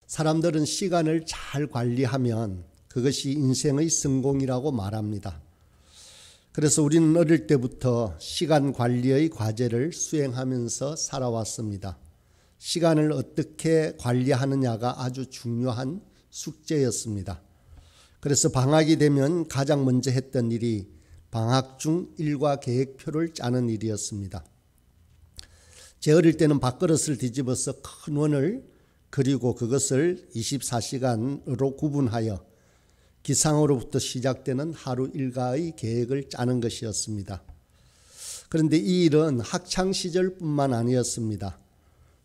사람들은 시간을 잘 관리하면 그것이 인생의 성공이라고 말합니다. 그래서 우리는 어릴 때부터 시간 관리의 과제를 수행하면서 살아왔습니다. 시간을 어떻게 관리하느냐가 아주 중요한 숙제였습니다. 그래서 방학이 되면 가장 먼저 했던 일이 방학 중 일과 계획표를 짜는 일이었습니다. 제 어릴 때는 밥그릇을 뒤집어서 큰 원을 그리고 그것을 24시간으로 구분하여 기상으로부터 시작되는 하루 일과의 계획을 짜는 것이었습니다. 그런데 이 일은 학창시절뿐만 아니었습니다.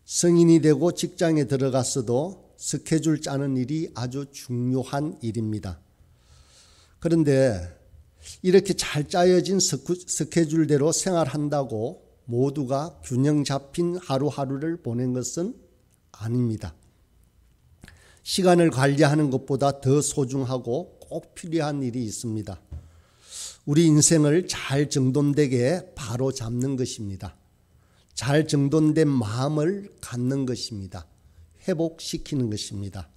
성인이 되고 직장에 들어갔어도 스케줄 짜는 일이 아주 중요한 일입니다. 그런데 이렇게 잘 짜여진 스케줄대로 생활한다고 모두가 균형 잡힌 하루하루를 보낸 것은 아닙니다. 시간을 관리하는 것보다 더 소중하고 꼭 필요한 일이 있습니다. 우리 인생을 잘 정돈되게 바로 잡는 것입니다. 잘 정돈된 마음을 갖는 것입니다. 회복시키는 것입니다.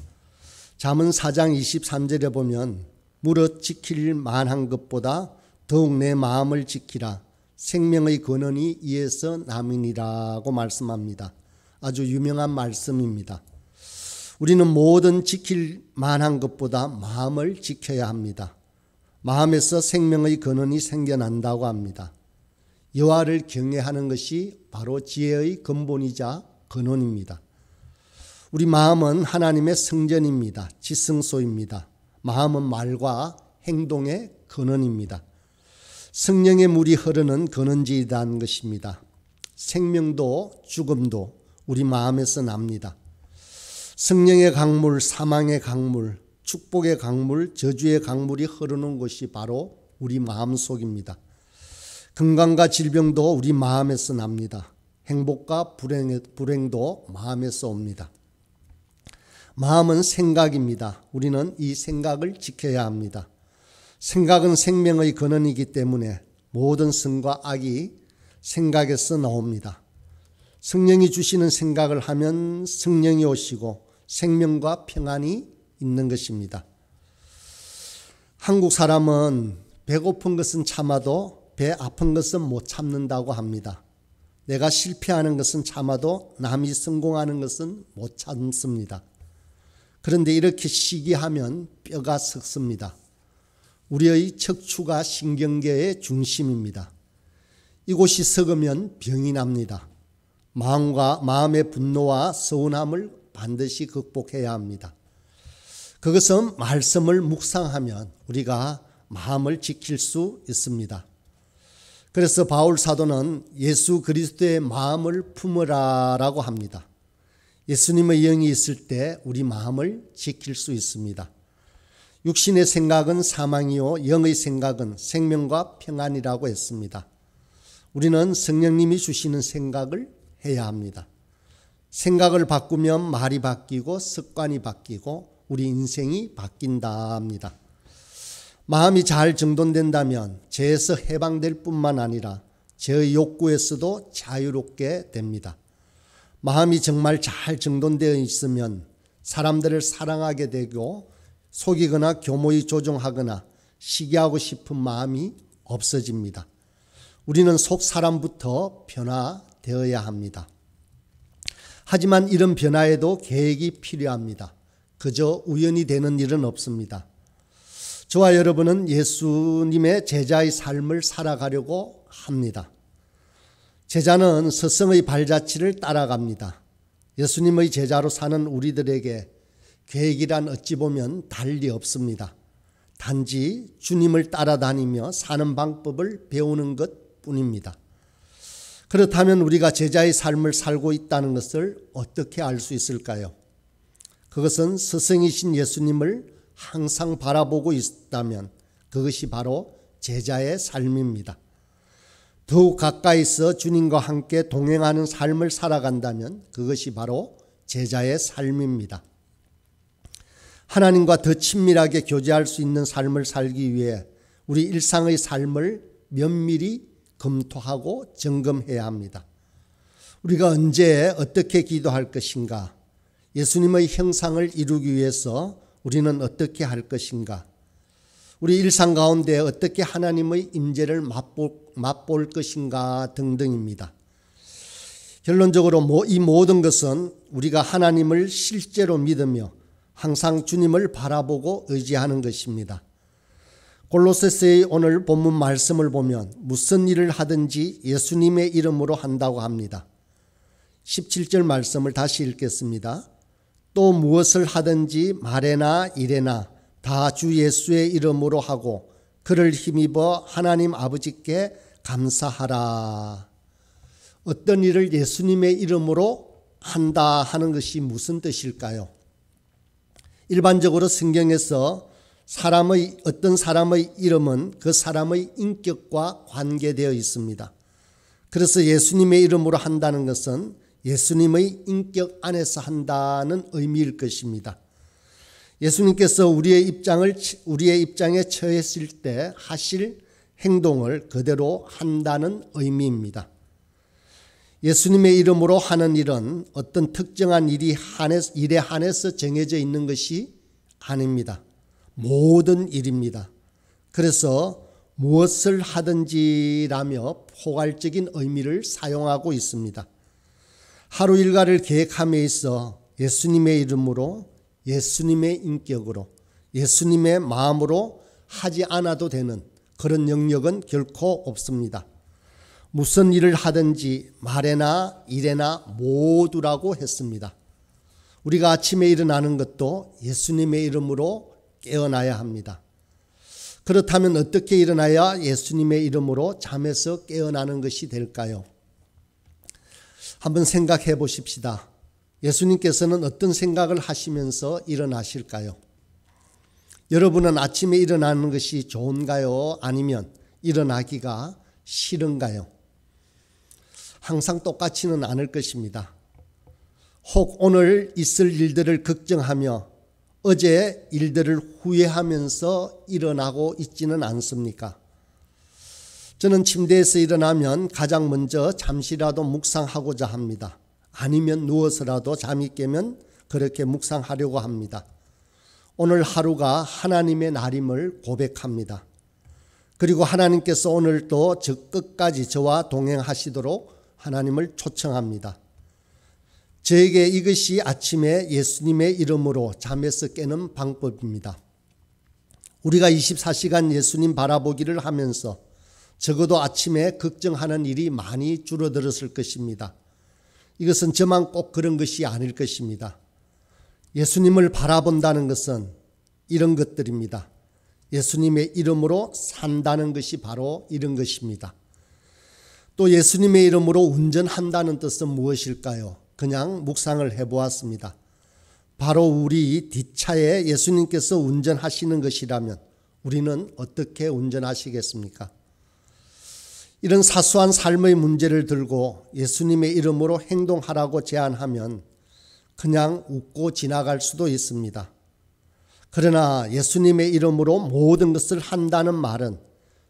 잠언 4장 23절에 보면 무릇 지킬 만한 것보다 더욱 내 마음을 지키라. 생명의 근원이 이에서 남이니라고 말씀합니다. 아주 유명한 말씀입니다. 우리는 모든 지킬 만한 것보다 마음을 지켜야 합니다. 마음에서 생명의 근원이 생겨난다고 합니다. 여호와를 경외하는 것이 바로 지혜의 근본이자 근원입니다. 우리 마음은 하나님의 성전입니다. 지성소입니다. 마음은 말과 행동의 근원입니다. 성령의 물이 흐르는 근원지이라는 것입니다. 생명도 죽음도 우리 마음에서 납니다. 성령의 강물, 사망의 강물, 축복의 강물, 저주의 강물이 흐르는 곳이 바로 우리 마음속입니다. 건강과 질병도 우리 마음에서 납니다. 행복과 불행도 마음에서 옵니다. 마음은 생각입니다. 우리는 이 생각을 지켜야 합니다. 생각은 생명의 근원이기 때문에 모든 선과 악이 생각에서 나옵니다. 성령이 주시는 생각을 하면 성령이 오시고 생명과 평안이 있는 것입니다. 한국 사람은 배고픈 것은 참아도 배 아픈 것은 못 참는다고 합니다. 내가 실패하는 것은 참아도 남이 성공하는 것은 못 참습니다. 그런데 이렇게 시기하면 뼈가 썩습니다. 우리의 척추가 신경계의 중심입니다. 이곳이 썩으면 병이 납니다. 마음의 분노와 서운함을 반드시 극복해야 합니다. 그것은 말씀을 묵상하면 우리가 마음을 지킬 수 있습니다. 그래서 바울 사도는 예수 그리스도의 마음을 품으라라고 합니다. 예수님의 영이 있을 때 우리 마음을 지킬 수 있습니다. 육신의 생각은 사망이요 영의 생각은 생명과 평안이라고 했습니다. 우리는 성령님이 주시는 생각을 해야 합니다. 생각을 바꾸면 말이 바뀌고 습관이 바뀌고 우리 인생이 바뀐다 합니다. 마음이 잘 정돈된다면 죄에서 해방될 뿐만 아니라 죄의 욕구에서도 자유롭게 됩니다. 마음이 정말 잘 정돈되어 있으면 사람들을 사랑하게 되고 속이거나 교모히 조종하거나 시기하고 싶은 마음이 없어집니다. 우리는 속 사람부터 변화되어야 합니다. 하지만 이런 변화에도 계획이 필요합니다. 그저 우연히 되는 일은 없습니다. 저와 여러분은 예수님의 제자의 삶을 살아가려고 합니다. 제자는 스승의 발자취를 따라갑니다. 예수님의 제자로 사는 우리들에게 계획이란 어찌 보면 달리 없습니다. 단지 주님을 따라다니며 사는 방법을 배우는 것뿐입니다. 그렇다면 우리가 제자의 삶을 살고 있다는 것을 어떻게 알 수 있을까요? 그것은 스승이신 예수님을 항상 바라보고 있다면 그것이 바로 제자의 삶입니다. 더욱 가까이서 주님과 함께 동행하는 삶을 살아간다면 그것이 바로 제자의 삶입니다. 하나님과 더 친밀하게 교제할 수 있는 삶을 살기 위해 우리 일상의 삶을 면밀히 검토하고 점검해야 합니다. 우리가 언제 어떻게 기도할 것인가? 예수님의 형상을 이루기 위해서 우리는 어떻게 할 것인가? 우리 일상 가운데 어떻게 하나님의 임재를 맛볼 것인가 등등입니다. 결론적으로 이 모든 것은 우리가 하나님을 실제로 믿으며 항상 주님을 바라보고 의지하는 것입니다. 골로새서의 오늘 본문 말씀을 보면 무슨 일을 하든지 예수님의 이름으로 한다고 합니다. 17절 말씀을 다시 읽겠습니다. 또 무엇을 하든지 말에나 일에나 다 주 예수의 이름으로 하고 그를 힘입어 하나님 아버지께 감사하라. 어떤 일을 예수님의 이름으로 한다 하는 것이 무슨 뜻일까요? 일반적으로 성경에서 어떤 사람의 이름은 그 사람의 인격과 관계되어 있습니다. 그래서 예수님의 이름으로 한다는 것은 예수님의 인격 안에서 한다는 의미일 것입니다. 예수님께서 우리의 입장에 처했을 때 하실 행동을 그대로 한다는 의미입니다. 예수님의 이름으로 하는 일은 어떤 특정한 일에 한해서 정해져 있는 것이 아닙니다. 모든 일입니다. 그래서 무엇을 하든지라며 포괄적인 의미를 사용하고 있습니다. 하루 일과를 계획함에 있어 예수님의 이름으로, 예수님의 인격으로, 예수님의 마음으로 하지 않아도 되는 그런 영역은 결코 없습니다. 무슨 일을 하든지 말에나 일에나 모두라고 했습니다. 우리가 아침에 일어나는 것도 예수님의 이름으로 깨어나야 합니다. 그렇다면 어떻게 일어나야 예수님의 이름으로 잠에서 깨어나는 것이 될까요? 한번 생각해 보십시다. 예수님께서는 어떤 생각을 하시면서 일어나실까요? 여러분은 아침에 일어나는 것이 좋은가요? 아니면 일어나기가 싫은가요? 항상 똑같지는 않을 것입니다. 혹 오늘 있을 일들을 걱정하며 어제 일들을 후회하면서 일어나고 있지는 않습니까? 저는 침대에서 일어나면 가장 먼저 잠시라도 묵상하고자 합니다. 아니면 누워서라도 잠이 깨면 그렇게 묵상하려고 합니다. 오늘 하루가 하나님의 날임을 고백합니다. 그리고 하나님께서 오늘도 끝까지 저와 동행하시도록 하나님을 초청합니다. 저에게 이것이 아침에 예수님의 이름으로 잠에서 깨는 방법입니다. 우리가 24시간 예수님 바라보기를 하면서 적어도 아침에 걱정하는 일이 많이 줄어들었을 것입니다. 이것은 저만 꼭 그런 것이 아닐 것입니다. 예수님을 바라본다는 것은 이런 것들입니다. 예수님의 이름으로 산다는 것이 바로 이런 것입니다. 또 예수님의 이름으로 운전한다는 뜻은 무엇일까요? 그냥 묵상을 해보았습니다. 바로 우리 뒷차에 예수님께서 운전하시는 것이라면 우리는 어떻게 운전하시겠습니까? 이런 사소한 삶의 문제를 들고 예수님의 이름으로 행동하라고 제안하면 그냥 웃고 지나갈 수도 있습니다. 그러나 예수님의 이름으로 모든 것을 한다는 말은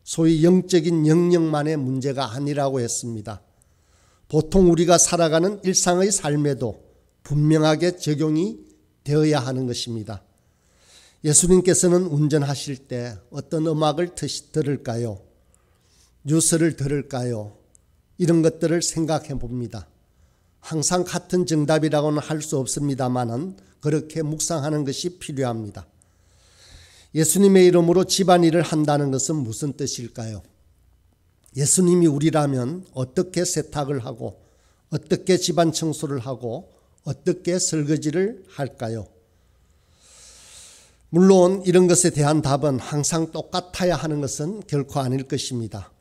소위 영적인 명령만의 문제가 아니라고 했습니다. 보통 우리가 살아가는 일상의 삶에도 분명하게 적용이 되어야 하는 것입니다. 예수님께서는 운전하실 때 어떤 음악을 들을까요? 뉴스를 들을까요? 이런 것들을 생각해 봅니다. 항상 같은 정답이라고는 할 수 없습니다만은 그렇게 묵상하는 것이 필요합니다. 예수님의 이름으로 집안일을 한다는 것은 무슨 뜻일까요? 예수님이 우리라면 어떻게 세탁을 하고 어떻게 집안 청소를 하고 어떻게 설거지를 할까요? 물론 이런 것에 대한 답은 항상 똑같아야 하는 것은 결코 아닐 것입니다.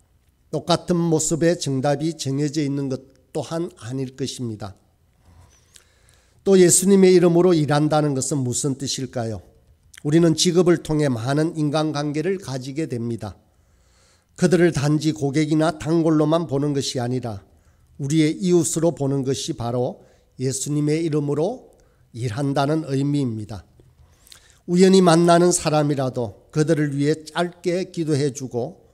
똑같은 모습의 정답이 정해져 있는 것 또한 아닐 것입니다. 또 예수님의 이름으로 일한다는 것은 무슨 뜻일까요? 우리는 직업을 통해 많은 인간관계를 가지게 됩니다. 그들을 단지 고객이나 단골로만 보는 것이 아니라 우리의 이웃으로 보는 것이 바로 예수님의 이름으로 일한다는 의미입니다. 우연히 만나는 사람이라도 그들을 위해 짧게 기도해 주고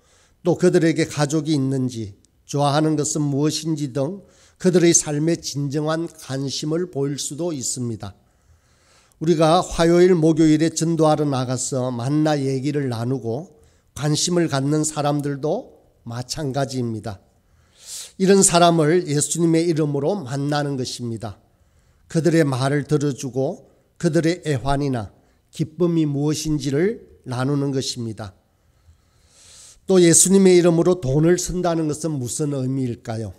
또 그들에게 가족이 있는지 좋아하는 것은 무엇인지 등 그들의 삶에 진정한 관심을 보일 수도 있습니다. 우리가 화요일, 목요일에 전도하러 나가서 만나 얘기를 나누고 관심을 갖는 사람들도 마찬가지입니다. 이런 사람을 예수님의 이름으로 만나는 것입니다. 그들의 말을 들어주고 그들의 애환이나 기쁨이 무엇인지를 나누는 것입니다. 또 예수님의 이름으로 돈을 쓴다는 것은 무슨 의미일까요?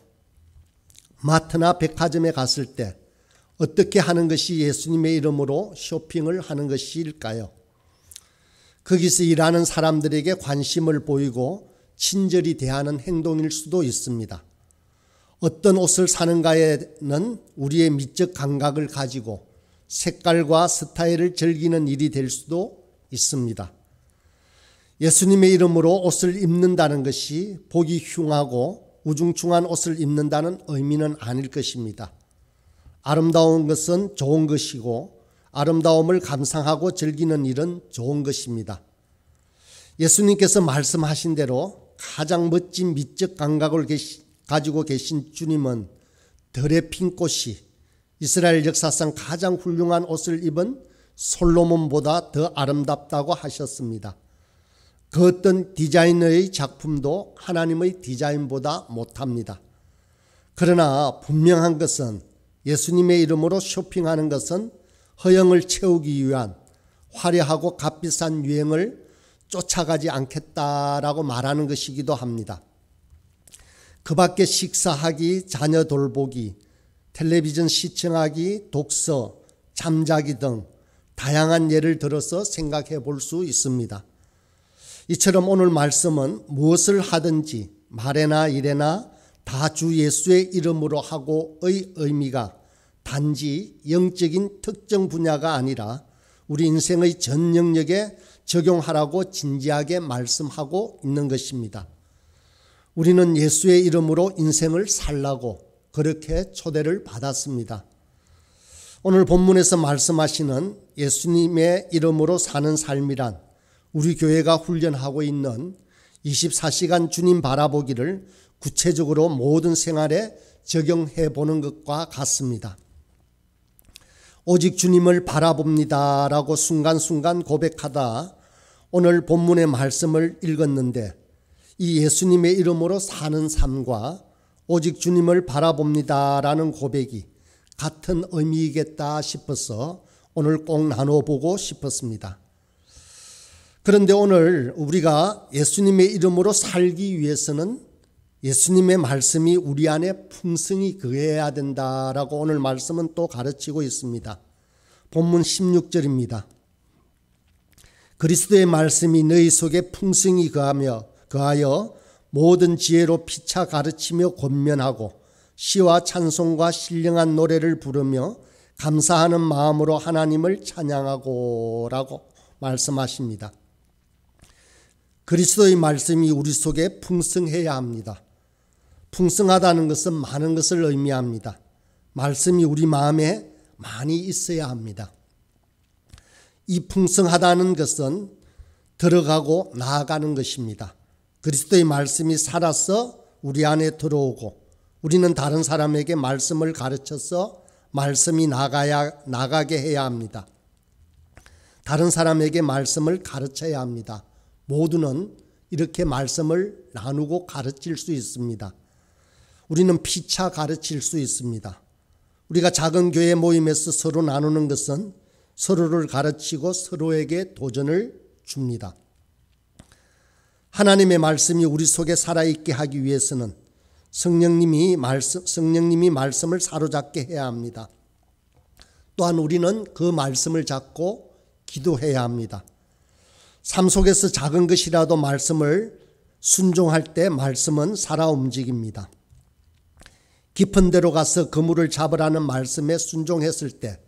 마트나 백화점에 갔을 때 어떻게 하는 것이 예수님의 이름으로 쇼핑을 하는 것일까요? 거기서 일하는 사람들에게 관심을 보이고 친절히 대하는 행동일 수도 있습니다. 어떤 옷을 사는가에는 우리의 미적 감각을 가지고 색깔과 스타일을 즐기는 일이 될 수도 있습니다. 예수님의 이름으로 옷을 입는다는 것이 보기 흉하고 우중충한 옷을 입는다는 의미는 아닐 것입니다. 아름다운 것은 좋은 것이고 아름다움을 감상하고 즐기는 일은 좋은 것입니다. 예수님께서 말씀하신 대로 가장 멋진 미적 감각을 가지고 계신 주님은 들에 핀 꽃이 이스라엘 역사상 가장 훌륭한 옷을 입은 솔로몬보다 더 아름답다고 하셨습니다. 그 어떤 디자이너의 작품도 하나님의 디자인보다 못합니다. 그러나 분명한 것은 예수님의 이름으로 쇼핑하는 것은 허영을 채우기 위한 화려하고 값비싼 유행을 쫓아가지 않겠다라고 말하는 것이기도 합니다. 그 밖에 식사하기, 자녀 돌보기, 텔레비전 시청하기, 독서, 잠자기 등 다양한 예를 들어서 생각해 볼 수 있습니다. 이처럼 오늘 말씀은 무엇을 하든지 말에나 일에나 다 주 예수의 이름으로 하고의 의미가 단지 영적인 특정 분야가 아니라 우리 인생의 전 영역에 적용하라고 진지하게 말씀하고 있는 것입니다. 우리는 예수의 이름으로 인생을 살라고 그렇게 초대를 받았습니다. 오늘 본문에서 말씀하시는 예수님의 이름으로 사는 삶이란 우리 교회가 훈련하고 있는 24시간 주님 바라보기를 구체적으로 모든 생활에 적용해 보는 것과 같습니다. 오직 주님을 바라봅니다 라고 순간순간 고백하다 오늘 본문의 말씀을 읽었는데 이 예수님의 이름으로 사는 삶과 오직 주님을 바라봅니다 라는 고백이 같은 의미이겠다 싶어서 오늘 꼭 나눠보고 싶었습니다. 그런데 오늘 우리가 예수님의 이름으로 살기 위해서는 예수님의 말씀이 우리 안에 풍성히 거해야 된다라고 오늘 말씀은 또 가르치고 있습니다. 본문 16절입니다. 그리스도의 말씀이 너희 속에 풍성히 거하여 모든 지혜로 피차 가르치며 권면하고 시와 찬송과 신령한 노래를 부르며 감사하는 마음으로 하나님을 찬양하고 라고 말씀하십니다. 그리스도의 말씀이 우리 속에 풍성해야 합니다. 풍성하다는 것은 많은 것을 의미합니다. 말씀이 우리 마음에 많이 있어야 합니다. 이 풍성하다는 것은 들어가고 나아가는 것입니다. 그리스도의 말씀이 살아서 우리 안에 들어오고 우리는 다른 사람에게 말씀을 가르쳐서 말씀이 나가게 해야 합니다. 다른 사람에게 말씀을 가르쳐야 합니다. 모두는 이렇게 말씀을 나누고 가르칠 수 있습니다. 우리는 피차 가르칠 수 있습니다. 우리가 작은 교회 모임에서 서로 나누는 것은 서로를 가르치고 서로에게 도전을 줍니다. 하나님의 말씀이 우리 속에 살아있게 하기 위해서는 성령님이 말씀을 사로잡게 해야 합니다. 또한 우리는 그 말씀을 잡고 기도해야 합니다. 삶 속에서 작은 것이라도 말씀을 순종할 때 말씀은 살아 움직입니다. 깊은 데로 가서 그물을 잡으라는 말씀에 순종했을 때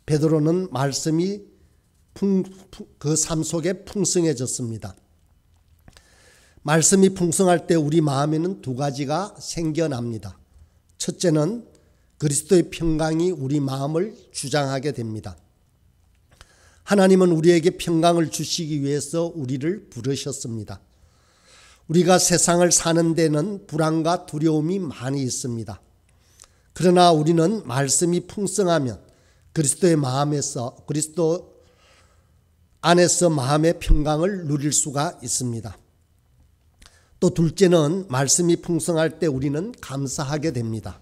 베드로는 말씀이 그 삶 속에 풍성해졌습니다. 말씀이 풍성할 때 우리 마음에는 두 가지가 생겨납니다. 첫째는 그리스도의 평강이 우리 마음을 주장하게 됩니다. 하나님은 우리에게 평강을 주시기 위해서 우리를 부르셨습니다. 우리가 세상을 사는 데는 불안과 두려움이 많이 있습니다. 그러나 우리는 말씀이 풍성하면 그리스도 안에서 마음의 평강을 누릴 수가 있습니다. 또 둘째는 말씀이 풍성할 때 우리는 감사하게 됩니다.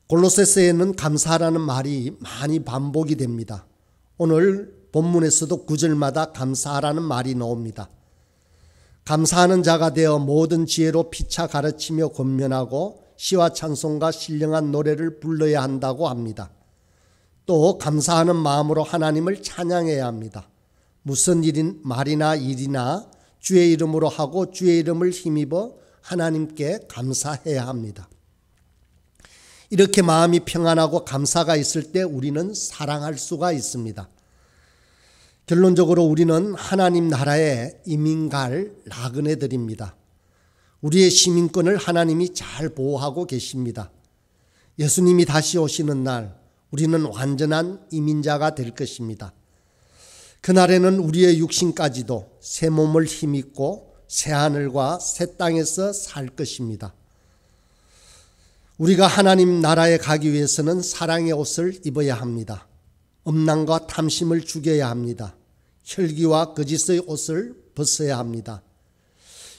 골로새서에는 감사하라는 말이 많이 반복이 됩니다. 오늘 본문에서도 9절마다 감사하라는 말이 나옵니다. 감사하는 자가 되어 모든 지혜로 피차 가르치며 권면하고 시와 찬송과 신령한 노래를 불러야 한다고 합니다. 또 감사하는 마음으로 하나님을 찬양해야 합니다. 무슨 말이나 일이나 주의 이름으로 하고 주의 이름을 힘입어 하나님께 감사해야 합니다. 이렇게 마음이 평안하고 감사가 있을 때 우리는 사랑할 수가 있습니다. 결론적으로 우리는 하나님 나라에 이민 갈 나그네들입니다. 우리의 시민권을 하나님이 잘 보호하고 계십니다. 예수님이 다시 오시는 날 우리는 완전한 이민자가 될 것입니다. 그날에는 우리의 육신까지도 새 몸을 힘입고 새 하늘과 새 땅에서 살 것입니다. 우리가 하나님 나라에 가기 위해서는 사랑의 옷을 입어야 합니다. 엄난과 탐심을 죽여야 합니다. 혈기와 거짓의 옷을 벗어야 합니다.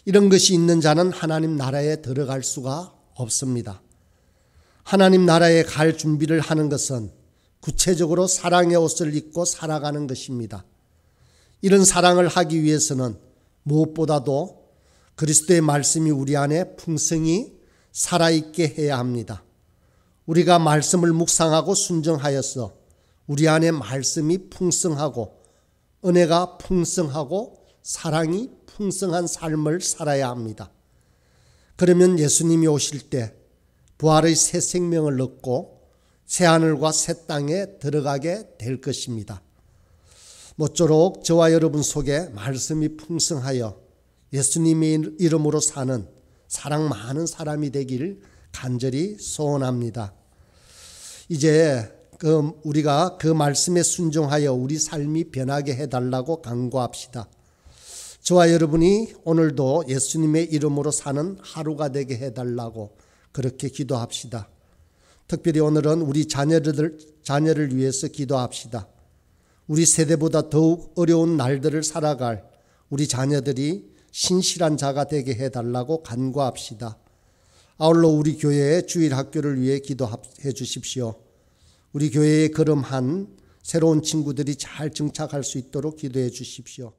이런 것이 있는 자는 하나님 나라에 들어갈 수가 없습니다. 하나님 나라에 갈 준비를 하는 것은 구체적으로 사랑의 옷을 입고 살아가는 것입니다. 이런 사랑을 하기 위해서는 무엇보다도 그리스도의 말씀이 우리 안에 풍성히 살아있게 해야 합니다. 우리가 말씀을 묵상하고 순종하여서 우리 안에 말씀이 풍성하고 은혜가 풍성하고 사랑이 풍성한 삶을 살아야 합니다. 그러면 예수님이 오실 때 부활의 새 생명을 얻고 새 하늘과 새 땅에 들어가게 될 것입니다. 모쪼록 저와 여러분 속에 말씀이 풍성하여 예수님의 이름으로 사는 사랑 많은 사람이 되길 간절히 소원합니다. 이제 우리가 그 말씀에 순종하여 우리 삶이 변하게 해달라고 간구합시다. 저와 여러분이 오늘도 예수님의 이름으로 사는 하루가 되게 해달라고 그렇게 기도합시다. 특별히 오늘은 우리 자녀를 위해서 기도합시다. 우리 세대보다 더욱 어려운 날들을 살아갈 우리 자녀들이 신실한 자가 되게 해달라고 간구합시다. 아울러 우리 교회의 주일학교를 위해 기도해 주십시오. 우리 교회에 걸음한 새로운 친구들이 잘 정착할 수 있도록 기도해 주십시오.